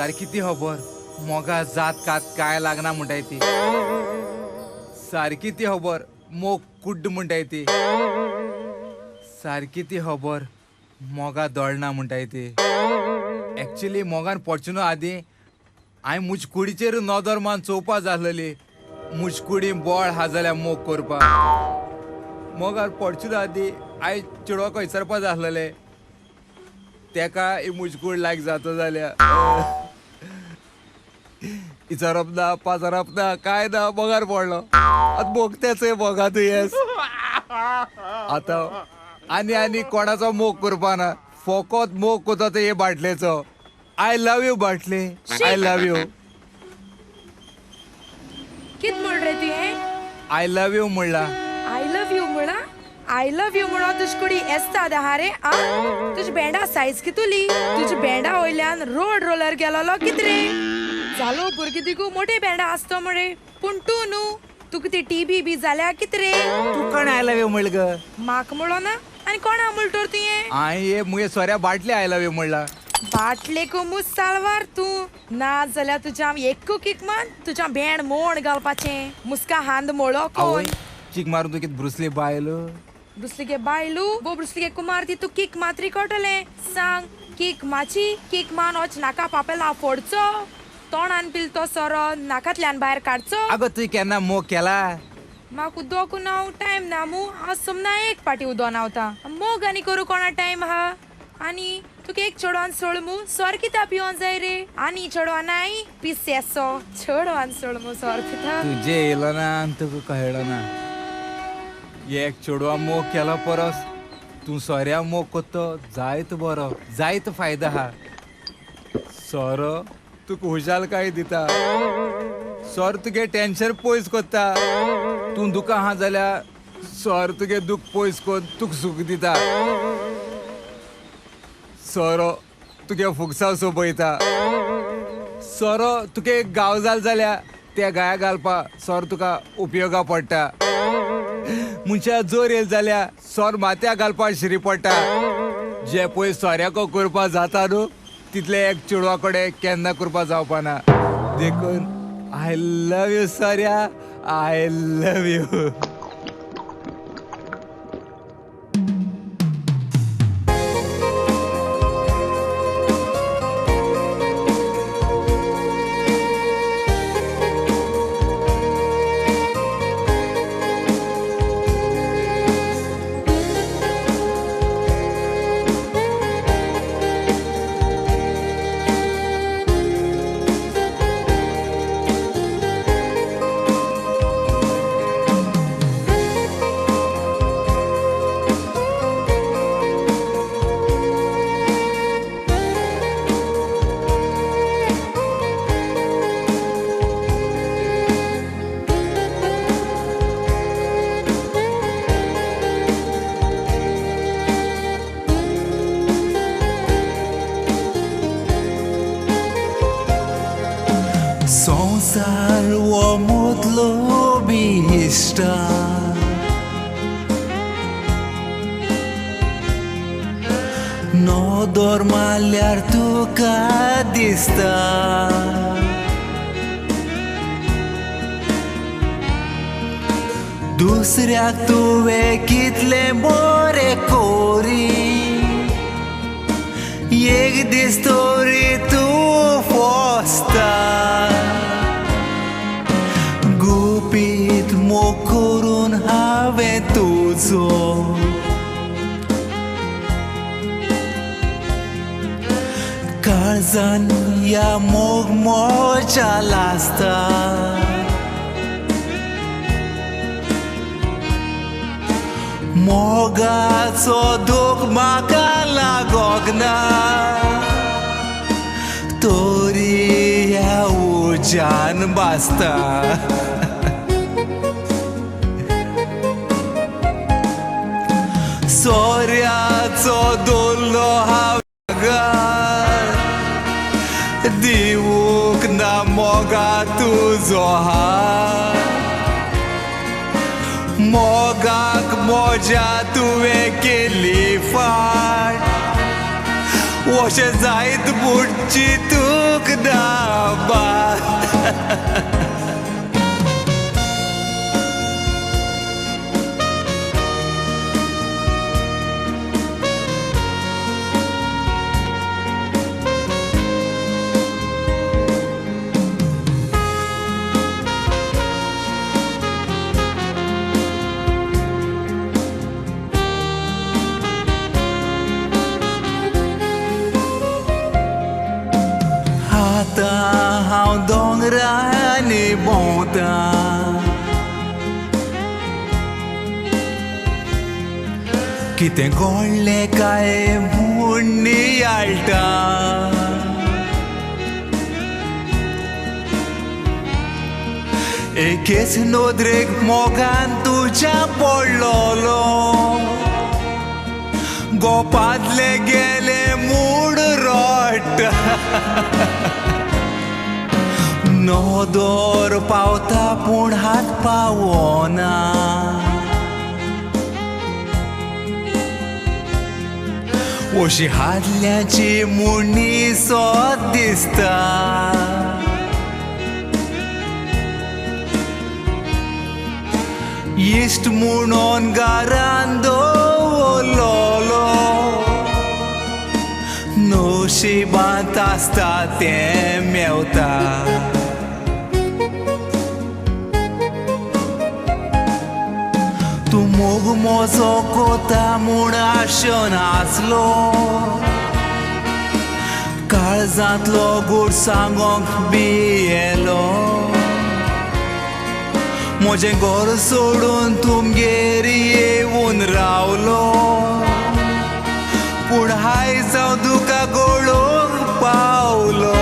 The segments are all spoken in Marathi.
सारकी ती खबर मोगा जात कात काय लागना म्हणटाय ती सारकी ती खबर मोग कुड्ड म्हणटाय ती सारकी ती खबर मोगा दळना म्हणटाय ती एक्चुअली मोगान पडचुनो आदी हांवें मुज कुडीचेर नदर मान चोवपा जाहलेली मुज कुडी बोळ हा जाल्यार मोग करपा मोगार पडचुनो आदी हांवें चेडवाको विचारपा जाहलेले तेका ही मुजकूड लायक जाता जाल्यार विचारप ना पाचारप ना काय ना मोगार पडलो आतां मोगतेच मोगा तूं येस आतां आनी कोणाचो मोग करपा ना फकत मोग कोतो ते हे बाटलेचो आय लव यू बाटले आय लव यू कित म्हण रे तुवें आय लव यू म्हणला आय लव यू म्हणा आय लव यू म्हणो तुज कुडी एस्ता दहा रे आ तुज बेंडा सायज कितुली तुज बेंडा वयल्यान रोड रोलर गेलोलो कित रे जालो भुरगी दिगू मोठे बेंडा आसतो मरे पूण तूं न्हू तुका ती टीबी बी जाल्या कित रे तू कोण आय लव यू म्हणल ग म्हाक म्हणो ना आनी कोणा म्हणटोर तुवें हांवें हे मुगे सोऱ्या बाटले आय लव यू म्हणला बाटले को मुस सालवार तूं ना जाल्यार तुज्या एक्कू किक मान तुज्या भेंड मोण घालपाचें मुस्का हांद मोळो आवय कोण चीक मारून तू कित ब्रुसली बायलो ब्रुसलिगे बायलू बो ब्रुसलिगे कुमार ती तू किक मात्री कोटले सांग किक माची किक मान वच नाका पापेला फोडचो तोंडान पिलतो सोरो नाकातल्यान भायर काडचो आगो तुवें केन्ना मोग केला म्हाका उदोक नाव टायम ना मू हांव समना एक पाटी उदो नावता मोग आनी करू कोणा टायम हा आनी तुका एक चेडवान सोळ मू सोर कित्या पिवोन जाय रे आनी चेडवा नाय पिसेसो चेडवान सोळ मू सोर कित्या तुजे येयलो ना आनी तुका कळलो ना एक चेडवा मोग केलो परस तूं सोऱ्या मोग कोत्तो जायत बरो जायत फायदा हा सोरो तुका हुशालकाय दिता सोर तुगे टेन्शन पयस कोत्ता तूं दुखां हा जाल्यार सोर तुगे दूख पयस कोन्न तुका सूख दिता सोरो तुगे फुगसाव सोबयता सोरो तुगे एक गांव जाल जाल्यार त्या गाया घालपा सोर तुका उपयोगा पडटा मनशा जोर येल जाल्यार सोर माथ्या घालपा शिरी पडटा जे पयस सोऱ्याको करपा जाता न्हू तितले एक चेडवा कडेन केन्ना करपा जावपा ना देखून आय लव यू सोऱ्या आय लव यू संसार वो मोदलो बिश्टा नोदोर मारल्यार तुका दिसता दुसऱ्याक तुवें कितले बरे कोरी एक दीस तोरी तूं फोसता गुपीत मोग करून हांवें तुजो काळजान या मोग मोच्या लासता मोगाचो दूख म्हाका लागोक ना तोरी ह्या उज्यान बासता सोऱ्याचो दोल्लो हांव दिवूक ना मोगा तुजो हात मोगाक मोज्या तुवें केली फाट अशें जायत बुडची तूक दाबा हांव दोंगरांनी भोंवता कितें घोडलें काय म्हूण नियाळटा एकेच नोदरेक मोगान तुज्या पडलोलो गोपादले गेले मूड रोट नोदोर पावता पूण हात पावना अशी हादल्याची मुणी सोद दिसता इश्ट म्हणून घरान दवरलोलो नशिबांत आसता तें मेवता तूं मोग मोजो कोता म्हूण आशेन आसलो काळजांतलो गोड सांगोंक बी येलो म्हजें घर सोडून तुमगेर येवून रावलो पूण आयज हांव तुका गोळोवंक पावलो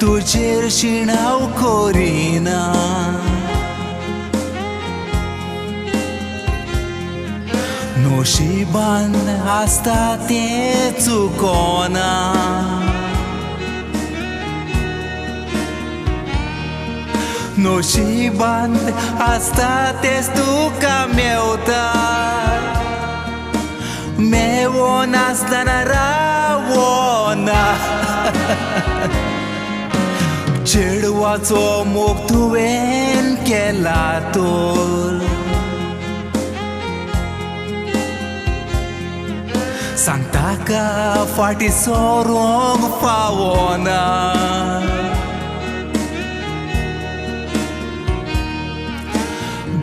तुजेर शिणाव कोरिना नशिबान आसता तें चुकोना नशिबान आसता तेंच तुका मेवता मेवो नासतना रावना चेडवाचो मोग तुवें केला तोल सांगता का फाटी सोरोंक फावना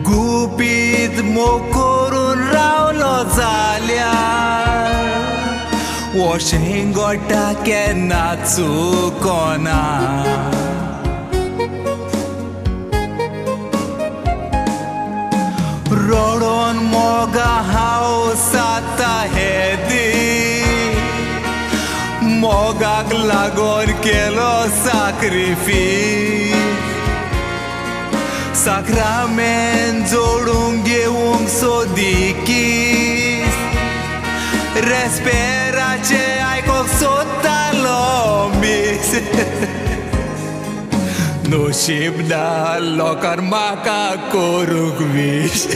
गुपीत मोग करून रावलो जाल्यार वॉशिंग गोटा केन्ना चुकोना रोडोन मोगा हांव साता हे दी मोगाक लागोन केलो साक्रिफीस साक्रामेंत जोडूंक घेवंक सोदिकीस रेस्पेराचे आयकोंक सोदतालो मीस नशीब ना लोकांक म्हाका करूंक वीश